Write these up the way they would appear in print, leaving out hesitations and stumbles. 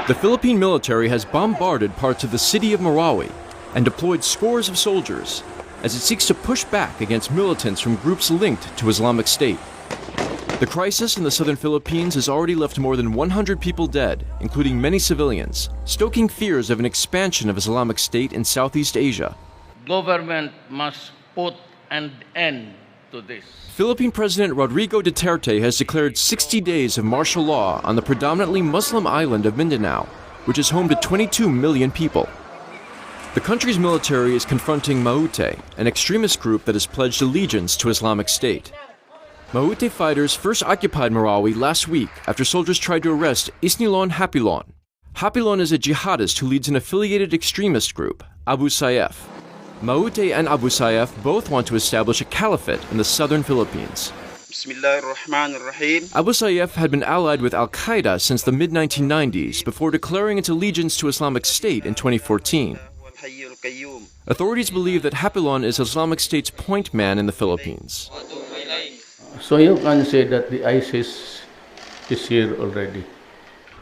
The Philippine military has bombarded parts of the city of Marawi and deployed scores of soldiers as it seeks to push back against militants from groups linked to Islamic State. The crisis in the southern Philippines has already left more than 100 people dead, including many civilians, stoking fears of an expansion of Islamic State in Southeast Asia. Government must put an end to this. Philippine President Rodrigo Duterte has declared 60 days of martial law on the predominantly Muslim island of Mindanao, which is home to 22 million people. The country's military is confronting Maute, an extremist group that has pledged allegiance to Islamic State. Maute fighters first occupied Marawi last week after soldiers tried to arrest Isnilon Hapilon. Hapilon is a jihadist who leads an affiliated extremist group, Abu Sayyaf. Maute and Abu Sayyaf both want to establish a caliphate in the southern Philippines. Abu Sayyaf had been allied with Al-Qaeda since the mid-1990s before declaring its allegiance to Islamic State in 2014. Authorities believe that Hapilon is Islamic State's point man in the Philippines. So you can say that the ISIS is here already.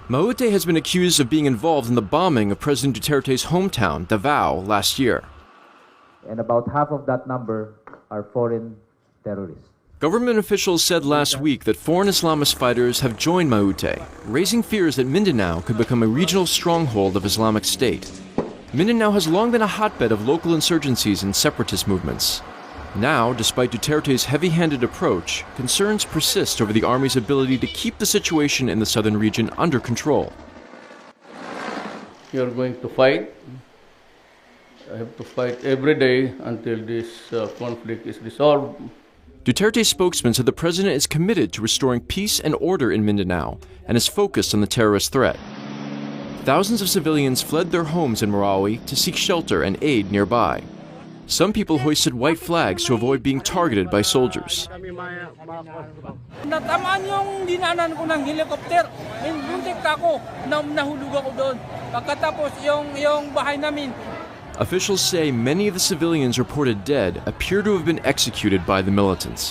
Maute has been accused of being involved in the bombing of President Duterte's hometown, Davao, last year. And about half of that number are foreign terrorists. Government officials said last week that foreign Islamist fighters have joined Maute, raising fears that Mindanao could become a regional stronghold of Islamic State. Mindanao has long been a hotbed of local insurgencies and separatist movements. Now, despite Duterte's heavy-handed approach, concerns persist over the army's ability to keep the situation in the southern region under control. You are going to fight. I have to fight every day until this conflict is resolved. Duterte's spokesman said the president is committed to restoring peace and order in Mindanao and is focused on the terrorist threat. Thousands of civilians fled their homes in Marawi to seek shelter and aid nearby. Some people hoisted white flags to avoid being targeted by soldiers. Natamaan yung dinaanan ko ng helicopter. Muntik ako, nahulog ako doon. Pagkatapos yung bahay namin. Officials say many of the civilians reported dead appear to have been executed by the militants.